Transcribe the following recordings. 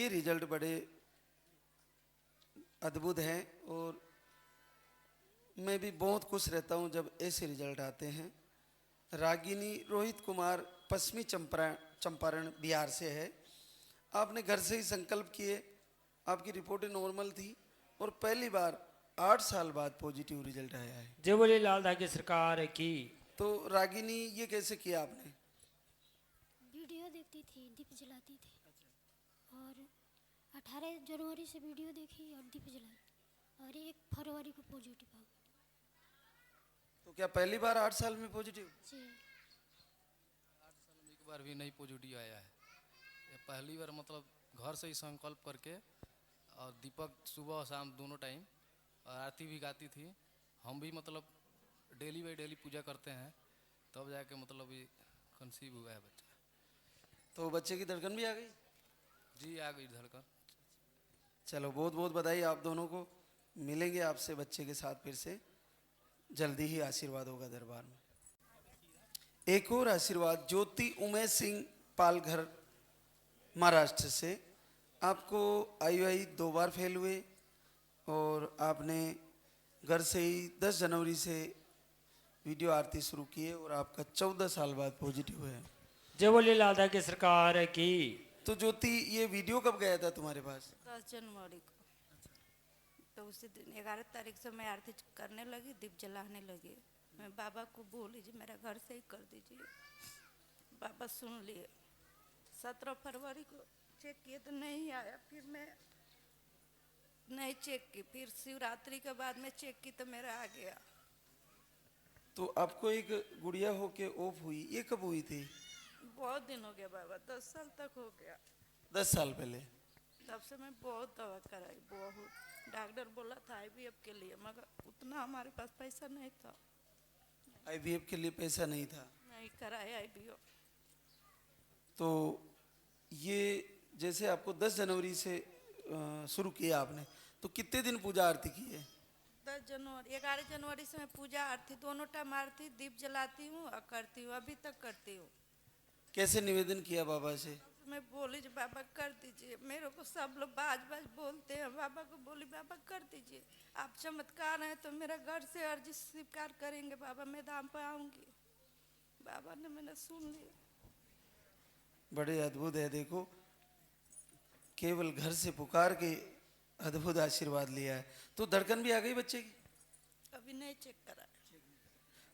ये रिजल्ट बड़े अद्भुत हैं और मैं भी बहुत खुश रहता हूं जब ऐसे रिजल्ट आते हैं। रागिनी रोहित कुमार पश्चिमी चंपारण बिहार से है। आपने घर से ही संकल्प किए, आपकी रिपोर्टें नॉर्मल थी और पहली बार 8 साल बाद पॉजिटिव रिजल्ट आया है। जय बोले लाल धागे सरकार की। तो रागिनी ये कैसे किया आपने? वीडियो देखती थी, दीप जलाती थी और 18 जनवरी से वीडियो देखी और दीप जलाई और 1 फरवरी को पॉजिटिव आ गई। तो क्या पहली बार 8 साल में पॉजिटिव? जी। 8 साल में एक बार भी नहीं पॉजिटिव आया है। ये पहली बार मतलब घर से ही संकल्प करके और दीपक सुबह और शाम दोनों टाइम और आरती भी गाती थी। हम भी मतलब डेली बाई डेली पूजा करते हैं, तब जाके मतलब ये कंसीव हुआ है बच्चा। तो बच्चे की धड़कन भी आ गई? जी आ गई धड़कन। चलो बहुत बहुत बधाई आप दोनों को। मिलेंगे आपसे बच्चे के साथ फिर से जल्दी ही, आशीर्वाद होगा दरबार में। एक और आशीर्वाद ज्योति उमेश सिंह पालघर महाराष्ट्र से। आपको IUI 2 बार फेल हुए और आपने घर से ही 10 जनवरी से वीडियो आरती शुरू की है और आपका 14 साल बाद पॉजिटिव है। जय बोले लाल धागे सरकार की। तो ज्योति ये वीडियो कब गया था तुम्हारे पास? 10 जनवरी को। तो उसी दिन 11 तारीख से मैं आरती करने लगी, दीप जलाने लगी। मैं बाबा को बोली जी मेरा घर से ही कर दीजिए। बाबा सुन लिए। 17 फरवरी को चेक किए तो नहीं आया, फिर मैं नहीं चेक की, फिर शिवरात्रि के बाद में चेक की तो मेरा आ गया। तो आपको एक गुड़िया होके ऑफ हुई, ये कब हुई थी? बहुत दिन हो गया बाबा, 10 साल तक हो गया। 10 साल पहले। तब से मैं बहुत दवा कराई, बहुत। डॉक्टर बोला था IVF के लिए, मगर उतना हमारे पास पैसा नहीं था। IVF के लिए पैसा नहीं था? नहीं कराया IVF। तो ये जैसे आपको 10 जनवरी से शुरू किया आपने, तो कितने दिन पूजा आरती की है? 10 जनवरी 11 जनवरी से मैं पूजा आरती दोनों टाइम आरती दीप जलाती हूँ और करती हूँ, अभी तक करती हूँ। कैसे निवेदन किया बाबा से? मैं बोली जी बाबा कर दीजिए। मेरे को सब लोग बाज बाज बोलते हैं, बाबा को बोली बाबा कर दीजिए, आप चमत्कार हैं तो मेरा घर से अर्जी स्वीकार करेंगे बाबा, मैं धाम पे आऊँगी। बाबा ने मैंने सुन लिया। बड़े अद्भुत है। देखो केवल घर से पुकार के अद्भुत आशीर्वाद लिया है। तो धड़कन भी आ गई बच्चे की? अभी नहीं चेक करा।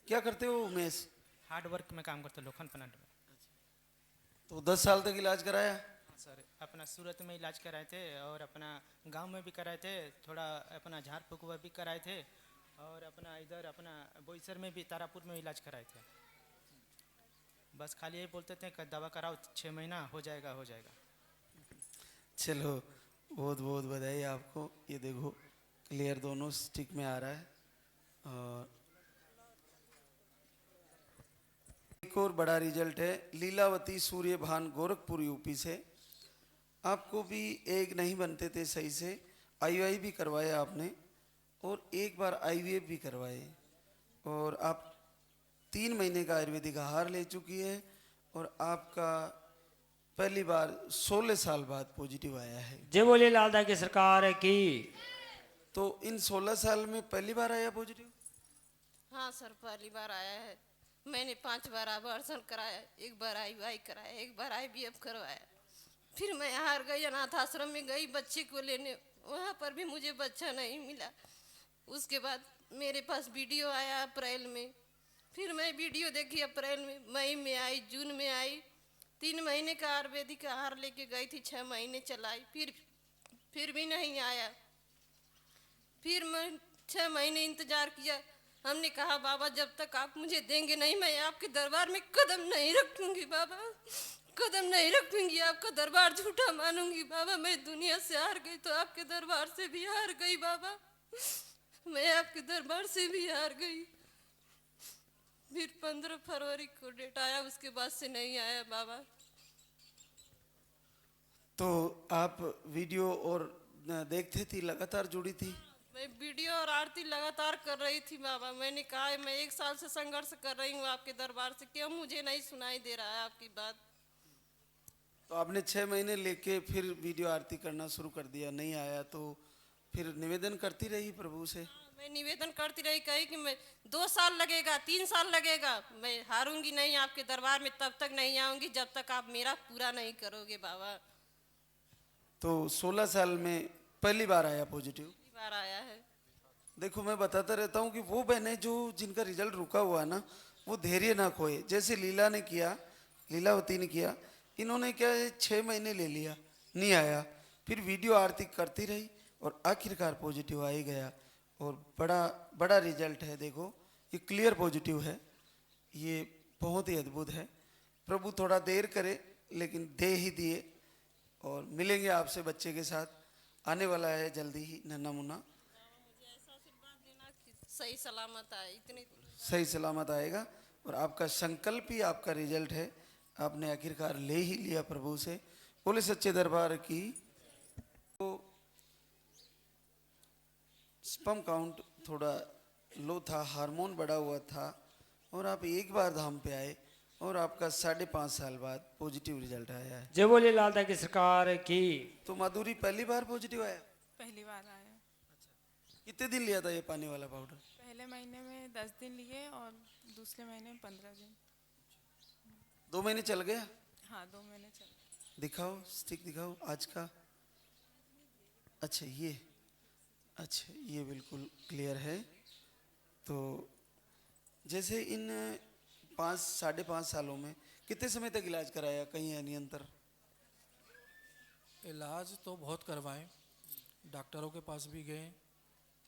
क्या करते हो उमेश? हार्ड वर्क में काम करते लोखंड प्लांट में। तो 10 साल तक इलाज कराया? सर अपना सूरत में इलाज कराए थे और अपना गांव में भी कराए थे, थोड़ा अपना झाड़ फूक भी कराए थे और अपना इधर अपना बोईसर में भी तारापुर में इलाज कराए थे। बस खाली यही बोलते थे कि दवा कराओ 6 महीना हो जाएगा हो जाएगा। चलो बहुत बहुत बधाई आपको। ये देखो क्लियर दोनों स्टिक में आ रहा है। और एक और बड़ा रिजल्ट है लीलावती सूर्यभान गोरखपुर यूपी से। आपको भी एक नहीं बनते थे सही से, IUI भी करवाया आपने और एक बार IVF भी करवाए और आप 3 महीने का आयुर्वेदिक आहार ले चुकी है और आपका पहली बार 16 साल बाद पॉजिटिव आया है। जय बोले लाल धागे सरकार की। तो इन 16 साल में पहली बार आया पॉजिटिव? हाँ सर पहली बार आया है। मैंने 5 बार अबॉर्शन कराया, 1 बार IUI कराया, 1 बार IVF करवाया। फिर मैं हार गई, अनाथ आश्रम में गई बच्चे को लेने, वहाँ पर भी मुझे बच्चा नहीं मिला। उसके बाद मेरे पास वीडियो आया अप्रैल में, फिर मैं वीडियो देखी अप्रैल में, मई में आई, जून में आई। 3 महीने का आयुर्वेदिक आहार लेके गई थी, 6 महीने चलाई, फिर भी नहीं आया। फिर मैं 6 महीने इंतजार किया। हमने कहा बाबा जब तक आप मुझे देंगे नहीं मैं आपके दरबार में कदम नहीं रखूंगी बाबा, कदम नहीं रखूंगी, आपका दरबार झूठा मानूंगी बाबा। मैं दुनिया से हार गई तो आपके दरबार से भी हार गई बाबा, मैं आपके दरबार से भी हार गई। फिर 15 फरवरी को डेट आया, उसके बाद से नहीं आया बाबा। तो आप वीडियो और देखते थी, लगातार जुड़ी थी? मैं वीडियो और आरती लगातार कर रही थी बाबा। मैंने कहा मैं 1 साल से संघर्ष कर रही हूँ आपके दरबार से, क्यों मुझे नहीं सुनाई दे रहा है आपकी बात। तो आपने 6 महीने लेके फिर वीडियो आरती करना शुरू कर दिया, नहीं आया तो फिर निवेदन करती रही प्रभु से? मैं निवेदन करती रही, कही कि मैं 2 साल लगेगा, 3 साल लगेगा, मैं हारूंगी नहीं आपके दरबार में, तब तक नहीं आऊंगी जब तक आप मेरा पूरा नहीं करोगे बाबा। तो 16 साल में पहली बार आया पॉजिटिव। पहली बार आया है। देखो मैं बताता रहता हूँ कि वो बहनें जो जिनका रिजल्ट रुका हुआ है ना, वो धैर्य ना खोए। जैसे लीला ने किया, लीलावती ने किया, इन्होंने क्या है 6 महीने ले लिया, नहीं आया, फिर वीडियो आरती करती रही और आखिरकार पॉजिटिव आ ही गया। और बड़ा बड़ा रिजल्ट है, देखो ये क्लियर पॉजिटिव है, ये बहुत ही अद्भुत है। प्रभु थोड़ा देर करे लेकिन दे ही दिए। और मिलेंगे आपसे बच्चे के साथ, आने वाला है जल्दी ही नन्ना मुन्ना, मुझे ऐसा आशीर्वाद देना कि सही सलामत आए, इतनी सही सलामत आएगा। और आपका संकल्प ही आपका रिजल्ट है, आपने आखिरकार ले ही लिया प्रभु से। बोले सच्चे दरबार की। तो स्पर्म काउंट थोड़ा लो था, हार्मोन बढ़ा हुआ था, और आप एक बार धाम पे आए और आपका 5.5 साल बाद पॉजिटिव रिजल्ट आया है। जय बोले लाल दादा की सरकार की। तो माधुरी पहली बार पॉजिटिव आया? पहली बार आया। कितने दिन लिया था ये पानी वाला पाउडर? पहले महीने में 10 दिन लिए और दूसरे महीने में 15 दिन। 2 महीने चल गया? हाँ 2 महीने चल। दिखाओ स्टिक, दिखाओ आज का। अच्छा ये बिल्कुल क्लियर है। तो जैसे इन 5-5.5 सालों में कितने समय तक इलाज कराया, कहीं है निरंतर? इलाज तो बहुत करवाए, डॉक्टरों के पास भी गए,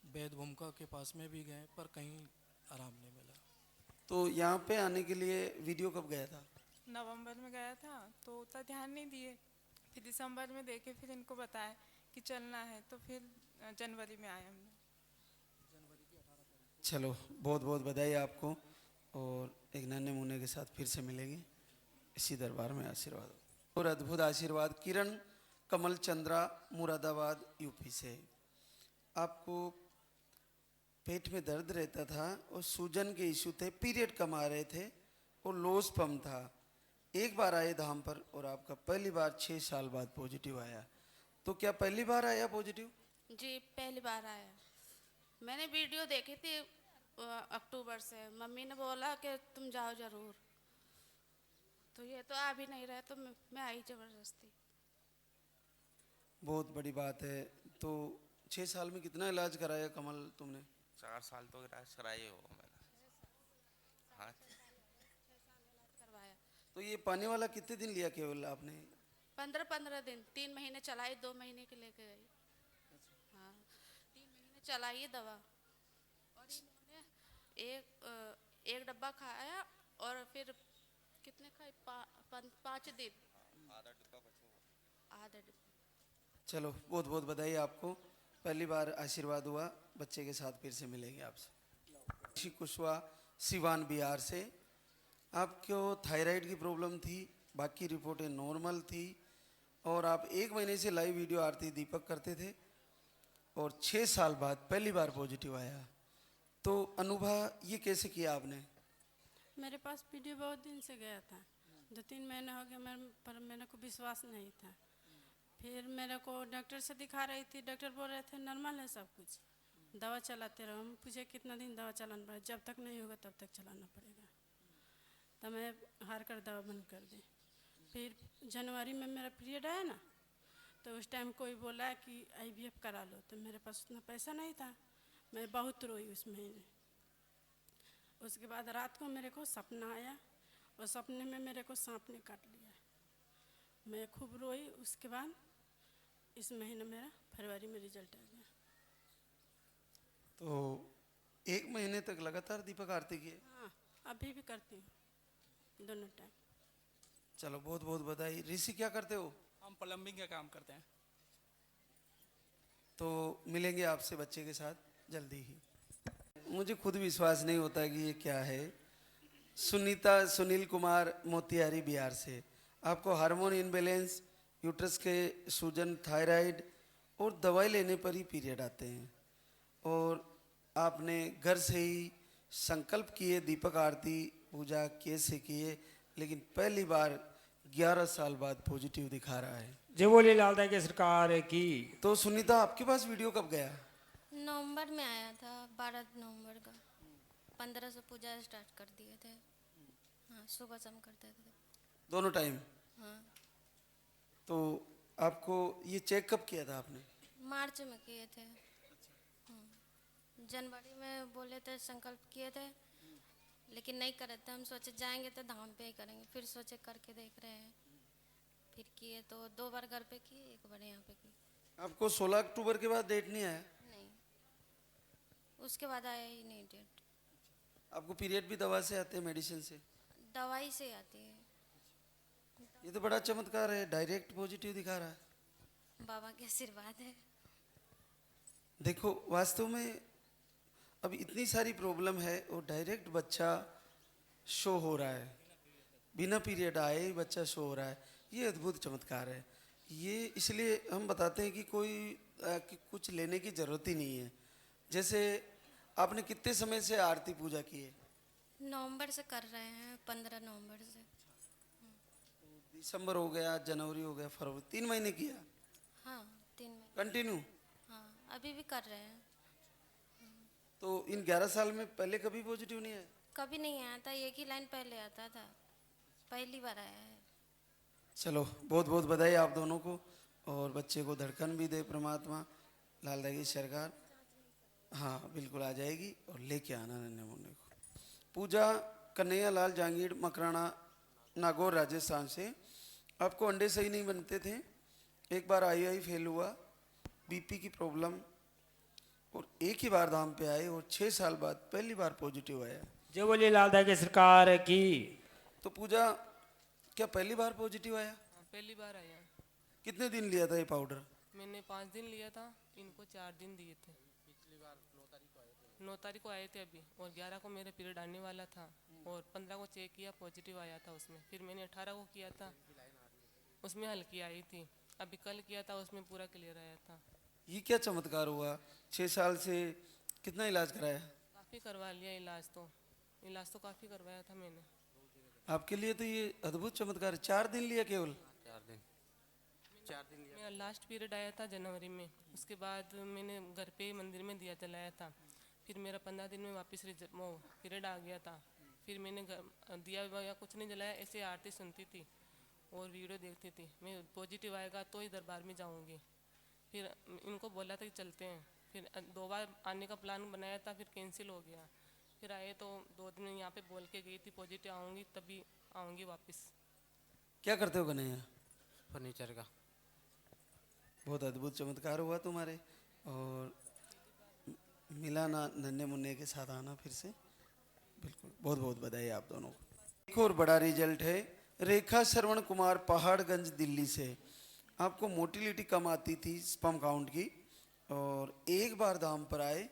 वैद्य भूमिका के पास में भी गए, पर कहीं आराम नहीं मिला। तो यहाँ पे आने के लिए वीडियो कब गया था? नवंबर में गया था तो उतना ध्यान नहीं दिए, फिर दिसंबर में देखे, फिर इनको बताया कि चलना है, तो फिर जनवरी में आए हमने। चलो बहुत बहुत बधाई आपको, और एक नन्हे मुन्ने के साथ फिर से मिलेंगे इसी दरबार में। आशीर्वाद और अद्भुत आशीर्वाद। किरण कमल चंद्रा मुरादाबाद यूपी से। आपको पेट में दर्द रहता था और सूजन के इशू थे, पीरियड कम आ रहे थे और लो स्पर्म था। एक बार आए धाम पर और आपका पहली बार 6 साल बाद पॉजिटिव आया। तो क्या पहली बार आया पॉजिटिव? जी पहली बार आया। मैंने वीडियो देखी थी अक्टूबर से, मम्मी ने बोला कि तुम जाओ ज़रूर, तो ये तो आ भी नहीं रहे, तो मैं आई ज़बरदस्ती। बहुत बड़ी बात है। तो 6 साल में कितना इलाज कराया कमल तुमने? 4 साल तो इलाज कराए हो मैंने। हाँ करवाया। तो ये पानी वाला कितने दिन लिया केवल आपने? 15 दिन, 3 महीने चलाई, 2 महीने के लेके गई। हाँ 3 महीने चलाई दवा, और इन्होंने एक डब्बा खाया और फिर कितने खाए? 5 दिन, आधा डिब्बा। चलो बहुत बहुत बधाई आपको, पहली बार आशीर्वाद हुआ। बच्चे के साथ फिर से मिलेंगे आपसे। ऋषि कुशवाहा सिवान बिहार से। आपको थायराइड की प्रॉब्लम थी, बाकी रिपोर्टें नॉर्मल थी, और आप 1 महीने से लाइव वीडियो आरती दीपक करते थे, और 6 साल बाद पहली बार पॉजिटिव आया। तो अनुभव ये कैसे किया आपने? मेरे पास वीडियो बहुत दिन से गया था, 2-3 महीने हो गए, पर मेरे को विश्वास नहीं था। फिर मेरे को डॉक्टर से दिखा रही थी, डॉक्टर बोल रहे थे नॉर्मल है सब कुछ, दवा चलाते रहो। हम पूछे कितना दिन दवा चलाना पड़ेगा? जब तक नहीं होगा तब तक चलाना पड़ेगा। तो मैं हार कर दवा बंद कर दी। फिर जनवरी में मेरा पीरियड आया ना, तो उस टाइम कोई बोला कि IVF करा लो, तो मेरे पास उतना पैसा नहीं था, मैं बहुत रोई उस महीने। उसके बाद रात को मेरे को सपना आया, और सपने में मेरे को सांप ने काट लिया। मैं खूब रोई। उसके बाद इस महीने मेरा फरवरी में रिजल्ट आ गया। तो 1 महीने तक लगातार दीपक आरती किए? हाँ अभी भी करती हूँ, दोनों टाइम। चलो बहुत बहुत बधाई। ऋषि क्या करते हो? हम प्लम्बिंग का काम करते हैं। तो मिलेंगे आपसे बच्चे के साथ जल्दी ही। मुझे खुद विश्वास नहीं होता कि ये क्या है। सुनीता सुनील कुमार मोतिहारी बिहार से। आपको हार्मोन इनबैलेंस, यूट्रस के सूजन, थायराइड और दवाई लेने पर ही पीरियड आते हैं, और आपने घर से ही संकल्प किए, दीपक आरती पूजा कैसे किए, लेकिन पहली बार 11 साल बाद पॉजिटिव दिखा रहा है। जय बोले लालदा की सरकार की। तो सुनीता, आपके पास वीडियो कब गया? नवंबर में आया था, 12 नवंबर का। 15 से पूजा स्टार्ट कर दिए थे। हाँ, सुबह शाम करते थे दोनों टाइम? हाँ। तो आपको ये चेक कब किया था आपने? मार्च में किए थे। जनवरी में बोले थे, संकल्प किए थे, लेकिन नहीं करे थे। हम सोचे जाएंगे तो धाम पे ही करेंगे, फिर सोचे करके देख रहे हैं, फिर किए। तो 2 बार घर पे किए, 1 बार यहाँ पे की। आपको 16 अक्टूबर के बाद डेट नहीं आया? नहीं, उसके बाद आया ही नहीं डेट। आपको पीरियड भी दवा से आते हैं, मेडिसिन से? दवाई से आती है। ये तो बड़ा चमत्कार है, डायरेक्ट पॉजिटिव दिखा रहा है। बाबा के आशीर्वाद है। देखो, वास्तव में अब इतनी सारी प्रॉब्लम है और डायरेक्ट बच्चा शो हो रहा है, बिना पीरियड आए ही बच्चा शो हो रहा है। ये अद्भुत चमत्कार है। ये इसलिए हम बताते हैं कि कि कुछ लेने की ज़रूरत ही नहीं है। जैसे आपने कितने समय से आरती पूजा की है? नवंबर से कर रहे हैं, 15 नवंबर से। दिसंबर हो गया, जनवरी हो गया, फरवरी, 3 महीने किया? हाँ, 3 महीने कंटिन्यू? हाँ, अभी भी कर रहे हैं। तो इन 11 साल में पहले कभी पॉजिटिव नहीं आया? कभी नहीं आया था, एक ही लाइन पहले आता था, पहली बार आया है। चलो, बहुत बहुत बधाई आप दोनों को। और बच्चे को धड़कन भी दे परमात्मा, लालदा की सरकार। हाँ, बिल्कुल आ जाएगी। और लेके आना नन्हे मुन्ने को। पूजा कन्हैया लाल जहांगीर, मकराना, नागौर, राजस्थान से। आपको अंडे सही नहीं बनते थे, एक बार आई फेल हुआ, बीपी की प्रॉब्लम, और एक ही बार धाम पे आए और 6 साल बाद पहली बार पॉजिटिव आया। जय बोले लालदा की सरकार की। तो पूजा, क्या पहली बार पॉजिटिव आया? पहली बार आया। कितने दिन लिया था ये पाउडर? मैंने 5 दिन लिया था, इनको 4 दिन दिए थे। पिछली बार 9 तारीख को आए थे अभी, और 11 को मेरे पीरियड आने वाला था, और 15 को चेक किया, पॉजिटिव आया था उसमें। फिर मैंने 18 को किया था, उसमें हल्की आई थी। अभी कल किया था, उसमें पूरा क्लियर आया था। ये क्या चमत्कार हुआ? 6 साल से कितना इलाज कराया? काफ़ी करवा लिया इलाज तो काफ़ी करवाया था मैंने। आपके लिए तो ये अद्भुत चमत्कार है। 4 दिन लिया केवल? 4 दिन लिया। मेरा लास्ट पीरियड आया था जनवरी में, उसके बाद मैंने घर पे ही मंदिर में दिया जलाया था। फिर मेरा 15 दिन में वापस पीरियड आ गया था। फिर मैंने दिया या कुछ नहीं जलाया, ऐसे आरती सुनती थी और वीडियो देखती थी। मैं पॉजिटिव आएगा तो ही दरबार में जाऊंगी। फिर इनको बोला था कि चलते हैं। फिर 2 बार आने का प्लान बनाया था, फिर कैंसिल हो गया। फिर आए तो 2 दिन यहाँ पे बोल के गई थी पॉजिटिव आऊँगी, तभी आऊँगी वापस। क्या करते हो कन्हैया? फर्नीचर का। बहुत अद्भुत चमत्कार हुआ तुम्हारे। और मिला ना नन्हे मुन्ने के साथ आना फिर से। बिल्कुल, बहुत बहुत बधाई आप दोनों को। एक और बड़ा रिजल्ट है, रेखा श्रवण कुमार, पहाड़गंज, दिल्ली से। आपको मोटिलिटी कम आती थी, स्पर्म काउंट की, और एक बार धाम पर आए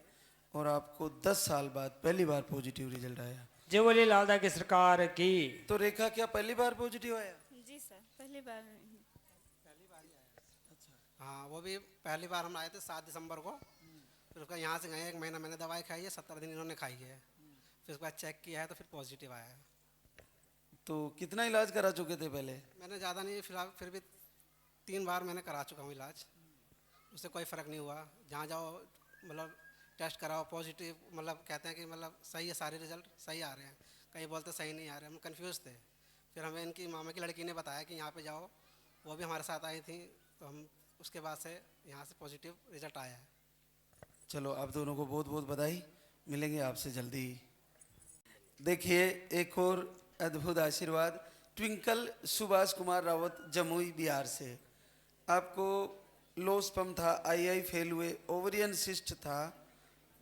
और आपको 10 साल बाद पहली बार पॉजिटिव रिजल्ट आया। जय बोले लालदा की सरकार की। तो रेखा, क्या पहली बार पॉजिटिव आया? जी सर, पहली बार। हाँ, वो भी पहली बार हम आए थे 7 दिसंबर को। फिर उसका यहाँ से गए, 1 महीना मैंने दवाई खाई है, 17 दिन इन्होंने खाई है। फिर उसके बाद चेक किया है तो फिर पॉजिटिव आया है। तो कितना इलाज करा चुके थे पहले? मैंने ज़्यादा नहीं, फिलहाल फिर भी 3 बार मैंने करा चुका हूँ इलाज, उससे कोई फ़र्क नहीं हुआ। जहाँ जाओ मतलब टेस्ट कराओ, पॉजिटिव, मतलब कहते हैं कि मतलब सही है, सारे रिजल्ट सही आ रहे हैं। कई बोलते सही नहीं आ रहे, हम कंफ्यूज थे। फिर हमें इनकी मामा की लड़की ने बताया कि यहाँ पे जाओ, वो भी हमारे साथ आई थी, तो हम उसके बाद से यहाँ से पॉजिटिव रिजल्ट आया है। चलो, आप दोनों को बहुत बहुत बधाई। मिलेंगे आपसे जल्दी। देखिए, एक और अद्भुत आशीर्वाद, ट्विंकल सुभाष कुमार रावत, जमुई, बिहार से। आपको लो स्पर्म था, आई फेल हुए, ओवरियन सिस्ट था,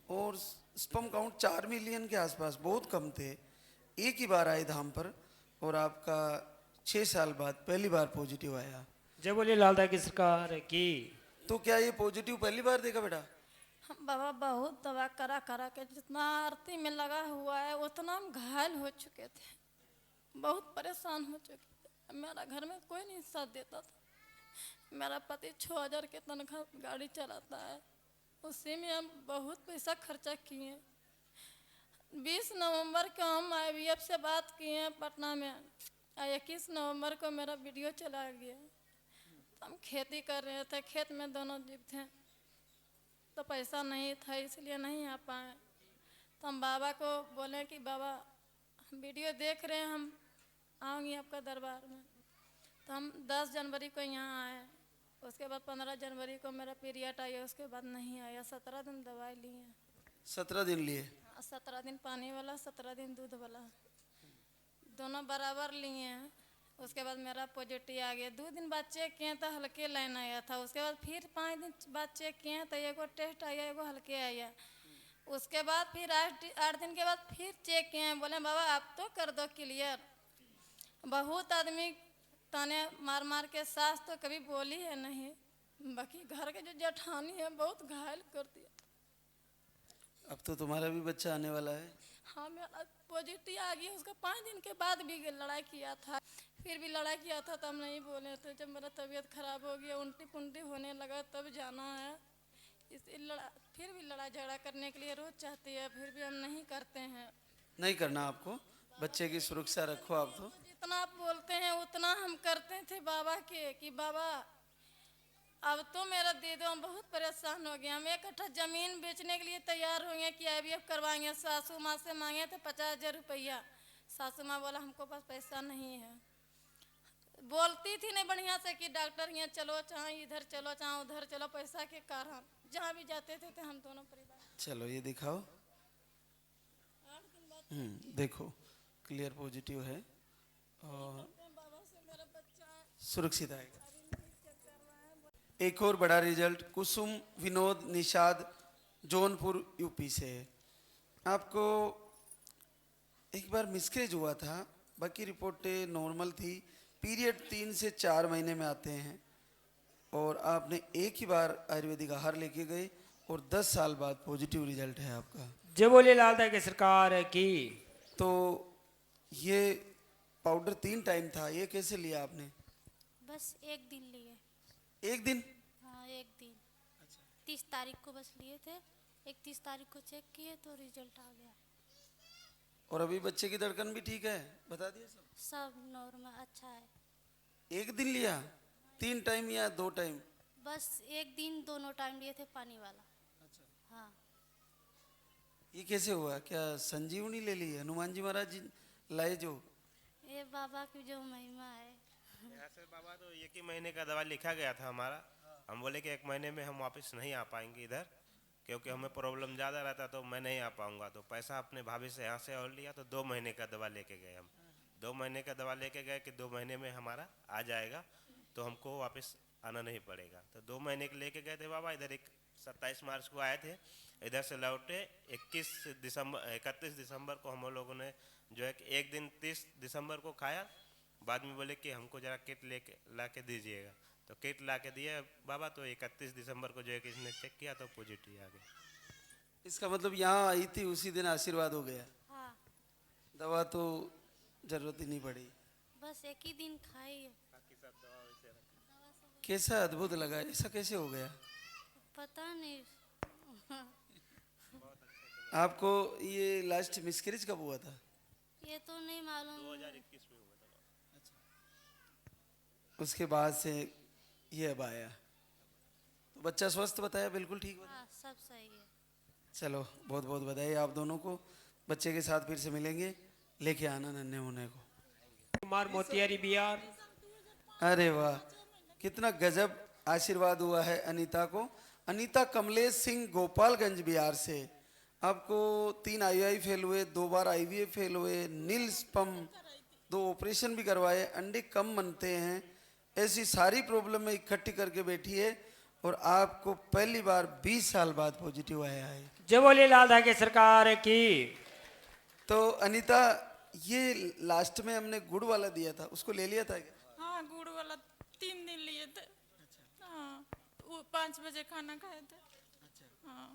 और स्पर्म काउंट 4 मिलियन के आसपास, बहुत कम थे। एक ही बार आए धाम पर और आपका 6 साल बाद पहली बार पॉजिटिव आया। जय बोले लालदा की सरकार की। तो क्या ये पॉजिटिव पहली बार देखा बेटा? हम बाबा बहुत दवा करा करा के जितना आरती में लगा हुआ है उतना हम घायल हो चुके थे, बहुत परेशान हो चुके थे। मेरा घर में कोई नहीं साथ देता था। मेरा पति 6000 के तनख्वाह गाड़ी चलाता है, उसी में हम बहुत पैसा खर्चा किए। 20 नवंबर को हम IVF से बात किए हैं पटना में, 21 नवंबर को मेरा वीडियो चला गया। तो हम खेती कर रहे थे, खेत में दोनों जीव थे, तो पैसा नहीं था इसलिए नहीं आ पाए। तो हम बाबा को बोले कि बाबा हम वीडियो देख रहे हैं, हम आऊँगी आपका दरबार में। तो हम 10 जनवरी को यहाँ आए। उसके बाद 15 जनवरी को मेरा पीरियड आया, उसके बाद नहीं आया। 17 दिन दवाई लिए। 17 दिन लिए? 17 दिन पानी वाला, 17 दिन दूध वाला, दोनों बराबर लिए हैं। उसके बाद मेरा पॉजिटिव आ गया। 2 दिन बाद चेक किए तो हल्के लाइन आया था। उसके बाद फिर 5 दिन बाद चेक किए तो एगो टेस्ट आया, एगो हल्के आया। उसके बाद फिर 8 दिन के बाद फिर चेक किए, बोले बाबा आप तो कर दो क्लियर। बहुत आदमी ताने मार मार के, सास तो कभी बोली है नहीं, बाकी घर के जो जेठानी है बहुत घायल कर दिया। अब तो तुम्हारा भी बच्चा आने वाला है। हाँ मेरा पॉजिटिव आ गया। उसका 5 दिन के बाद भी लड़ाई किया था, फिर भी लड़ाई किया था तब नहीं बोले थे। जब मेरा तबीयत खराब हो गया, उल्टी पुल्टी होने लगा, तब जाना है। इसी फिर भी लड़ाई झगड़ा करने के लिए रोज चाहती है, फिर भी हम नहीं करते हैं। नहीं करना आपको, बच्चे की सुरक्षा रखो आप। तो जितना आप बोलते हैं उतना हम करते थे बाबा के, कि बाबा अब तो मेरा दे दो, हम बहुत परेशान हो गए। हम 1 कट्ठा जमीन बेचने के लिए तैयार होंगे कि IVF करवाएंगे। सासू माँ से मांगे थे 50,000 रुपया। सासू माँ बोला हमको पास पैसा नहीं है। बोलती थी नहीं बढ़िया से कि डॉक्टर यहाँ चलो, चाहे इधर चलो, चाहे उधर चलो, पैसा के कारण जहाँ भी जाते थे हम दोनों परिवार। चलो ये दिखाओ। देखो क्लियर पॉजिटिव है और सुरक्षित आएगा। एक और बड़ा रिजल्ट कुसुम विनोद निषाद जौनपुर यूपी से है। आपको एक बार मिसकैरेज हुआ था, बाकी रिपोर्टें नॉर्मल थी। पीरियड 3 से 4 महीने में आते हैं और आपने एक ही बार आयुर्वेदिक आहार लेके गए और 10 साल बाद पॉजिटिव रिजल्ट है आपका। जय बोले लालदा की सरकार की। तो ये पाउडर 3 टाइम था, ये कैसे लिया आपने? बस 1 दिन लिए। 1 दिन? हाँ 1 दिन। 30 तारीख को बस लिए थे। 31 तारीख को चेक किए तो रिजल्ट आ गया। और अभी बच्चे की धड़कन भी ठीक है? बता दिया सब नॉर्मल अच्छा है। 1 दिन लिया? 3 टाइम या 2 टाइम? बस 1 दिन दोनों टाइम लिए थे पानी वाला। हाँ। ये कैसे हुआ? क्या संजीवनी ले ली? हनुमान जी महाराज जी लाए जो? ये बाबा की जो महिमा है। यहाँ से बाबा तो 1 ही महीने का दवा लिखा गया था हमारा। हम बोले कि 1 महीने में हम वापस नहीं आ पाएंगे इधर, क्योंकि हमें प्रॉब्लम ज़्यादा रहता तो मैं नहीं आ पाऊंगा। तो पैसा अपने भाभी से यहाँ से और लिया, तो 2 महीने का दवा लेके गए हम। 2 महीने का दवा लेके गए कि 2 महीने में हमारा आ जाएगा तो हमको वापस आना नहीं पड़ेगा। तो 2 महीने के लेके गए थे बाबा। इधर 27 मार्च को आए थे, इधर से लौटे 31 दिसंबर को हम लोगों ने जो है कि 1 दिन 30 दिसंबर को खाया। बाद में बोले कि हमको जरा किट लेके ला के दीजिएगा, तो किट ला के दिया बाबा। तो 31 दिसंबर को जो है कि इसने चेक किया तो पॉजिटिव आ गया। इसका मतलब यहाँ आई थी उसी दिन आशीर्वाद हो गया। हाँ। दवा तो जरूरत ही नहीं पड़ी। बस 1 ही दिन खाई। कैसा अद्भुत लगा, ऐसा कैसे हो गया? पता नहीं। आपको ये लास्ट मिसकैरेज कब हुआ था? ये तो नहीं मालूम। 2021 में हुआ था। उसके बाद से ये अब आया। तो बच्चा स्वस्थ बताया? बिल्कुल ठीक बताया? हाँ सब सही है। चलो बहुत बहुत बधाई आप दोनों को। बच्चे के साथ फिर से मिलेंगे, लेके आना नन्हे होने को। कुमार मोतियारी बिहार। अरे वाह, कितना गजब आशीर्वाद हुआ है अनीता को। अनीता कमलेश सिंह गोपालगंज बिहार से। आपको 3 IUI फेल हुए, 2 बार IVF फेल हुए, नील स्पम 2 ऑपरेशन भी करवाए, अंडे कम बनते हैं, ऐसी सारी प्रॉब्लम में इकट्ठी करके बैठी है और आपको पहली बार 20 साल बाद पॉजिटिव आया है। जय बोले लालदा की सरकार की। तो अनीता ये लास्ट में हमने गुड़ वाला दिया था, उसको ले लिया था क्या? हाँ गुड़ वाला 3 दिन लिए थे। हाँ वो 5 बजे खाना खाए थे। हाँ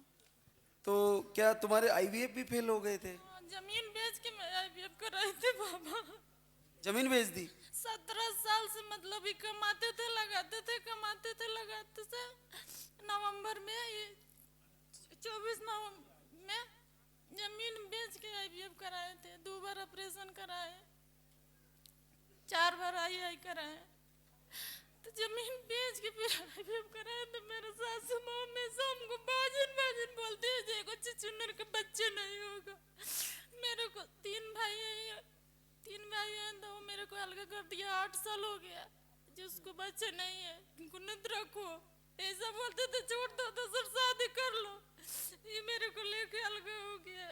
तो क्या तुम्हारे IVF भी फेल हो गए थे? जमीन बेच के मैं IVF कर रहे थे बाबा। जमीन बेच दी? 17 साल से मतलब ही कमाते थे लगाते थे, कमाते थे लगाते थे। नवंबर में ये 24 नवंबर में जमीन बेच के IVF कराए थे, 2 बार ऑपरेशन कराए। 4 बार आई कराए, तो जमीन बेच के फिर IVF कराए। तो मेरे सासू माँ में हमको बाजन बाजन बोलते हैं, देखो चिचुनर के बच्चे नहीं होगा। मेरे को 3 भाई हैं, 3 भाई हैं, तो वो मेरे को अलग कर दिया। 8 साल हो गया जिसको बच्चे नहीं है, गुनत रखो ऐसा बोलते थे, छोड़ दो तो सर शादी कर लो। ये मेरे को लेके अलग हो गया।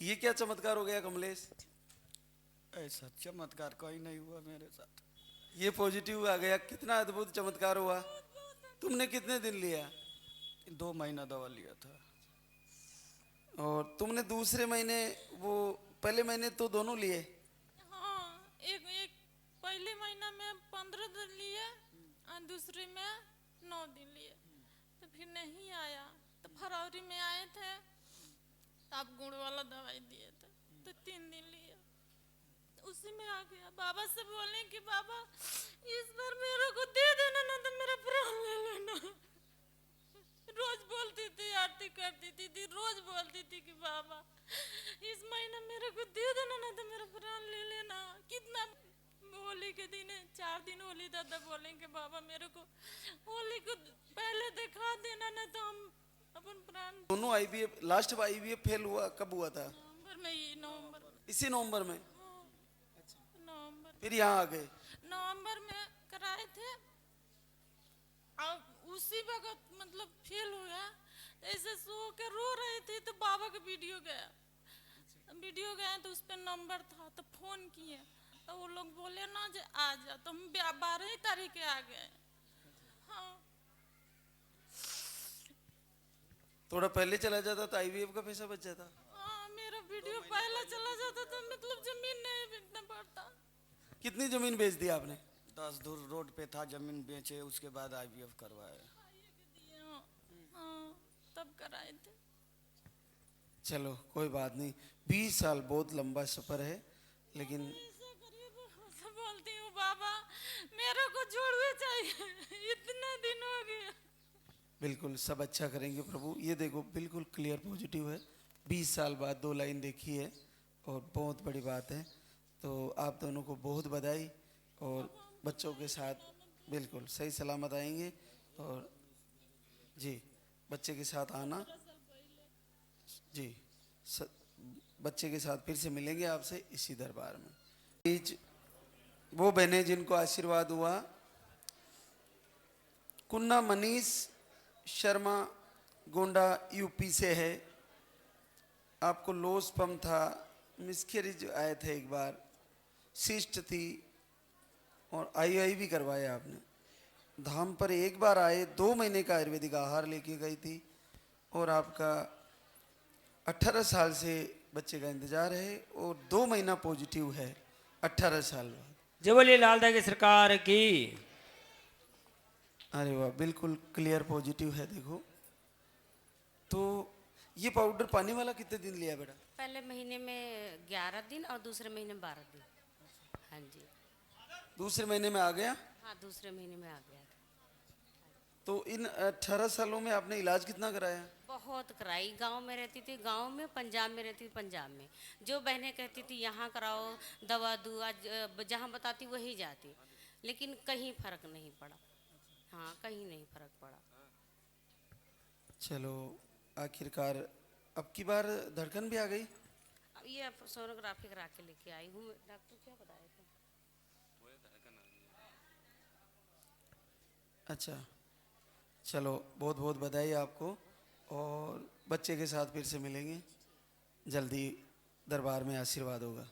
ये क्या चमत्कार हो गया कमलेश? ऐसा चमत्कार कोई नहीं हुआ मेरे साथ। ये पॉजिटिव आ गया, कितना अद्भुत चमत्कार हुआ। तुमने कितने दिन लिया? 2 महीना दवा लिया था। और तुमने दूसरे महीने, वो पहले महीने तो दोनों लिए? हाँ, एक पहले महीना में 15 दिन लिए और दूसरे में 9 दिन लिए। तो फिर नहीं आया, तो फरवरी में आए थे, तब गुड़ वाला दवाई दिए थे, तो 3 दिन लिए, उसी में आ गया। बाबा से बोले कि बाबा इस बार मेरे को दे देना, ना तो मेरा प्राण ले लेना। रोज बोलती थी, आरती करती थी, रोज बोलती थी कि बाबा इस महीना मेरे को दे देना, ना तो मेरा प्राण ले लेना। कितना होली के दिन 4 दिन होली था, तब बोले कि बाबा मेरे को होली को पहले दिखा देना, ना तो हम अपन प्राण। दोनों IVF, लास्ट IVF फेल हुआ कब हुआ था? नवंबर में, ये नवंबर में। इसी नवंबर में? नवंबर फिर यहाँ आ गए? नवंबर में कराए थे, और उसी वक्त मतलब फेल हो गया। ऐसे सो के रो रहे थे, तो बाबा का वीडियो गया, तो उस पर नंबर था, तो फोन किए, तो वो लोग बोले ना जे आ जा, तो हम 12 तारीख आ गए। हाँ, थोड़ा पहले चला जाता तो IVF का पैसा बच जाता। हाँ, मेरा वीडियो पहले चला जाता तो मतलब जमीन नहीं बेचना पड़ता। कितनी जमीन बेच दी आपने? 10 दूर रोड पे था, जमीन बेचे, उसके बाद IVF करवाए। हाँ, तब कराए थे। चलो कोई बात नहीं, 20 साल बहुत लंबा सफर है, लेकिन बोलती हूँ बाबा मेरे को जोड़वे चाहिए, इतना दिन हो गया। बिल्कुल सब अच्छा करेंगे प्रभु। ये देखो बिल्कुल क्लियर पॉजिटिव है, 20 साल बाद 2 लाइन देखी है, और बहुत बड़ी बात है। तो आप दोनों को बहुत बधाई, और बच्चों के साथ बिल्कुल सही सलामत आएंगे। और जी बच्चे के साथ आना जी, बच्चे के साथ फिर से मिलेंगे आपसे इसी दरबार में। वो बहनें जिनको आशीर्वाद हुआ, कुन्ना मनीष शर्मा गोंडा यूपी से है। आपको लो स्पर्म था, मिसकैरेज आए थे, एक बार सिस्ट थी, और IUI भी करवाया आपने। धाम पर एक बार आए, 2 महीने का आयुर्वेदिक आहार लेके गई थी, और आपका 18 साल से बच्चे का इंतजार है, और 2 महीना पॉजिटिव है 18 साल बाद। जय बोले लालदा की सरकार की। अरे वाह, बिल्कुल क्लियर पॉजिटिव है। देखो तो ये पाउडर पानी वाला कितने दिन लिया बेटा? पहले महीने में 11 दिन और दूसरे महीने में 12 दिन। हाँ जी। दूसरे महीने में आ गया? हाँ, दूसरे महीने में आ गया। तो इन 18 सालों में आपने इलाज कितना कराया? बहुत कराई। गांव में रहती थी गांव में, पंजाब में रहती थी पंजाब में। जो बहनें कहती थी यहाँ कराओ दवा दो, आज जहाँ बताती वही जाती, लेकिन कहीं फर्क नहीं पड़ा। हाँ, कहीं नहीं फर्क पड़ा। चलो आखिरकार अब की बार धड़कन भी आ गई। अब ये सोनोग्राफी करा के लेके आई हूँ। डॉक्टर क्या बताए थे? अच्छा, चलो बहुत बहुत बधाई आपको, और बच्चे के साथ फिर से मिलेंगे जल्दी, दरबार में आशीर्वाद होगा।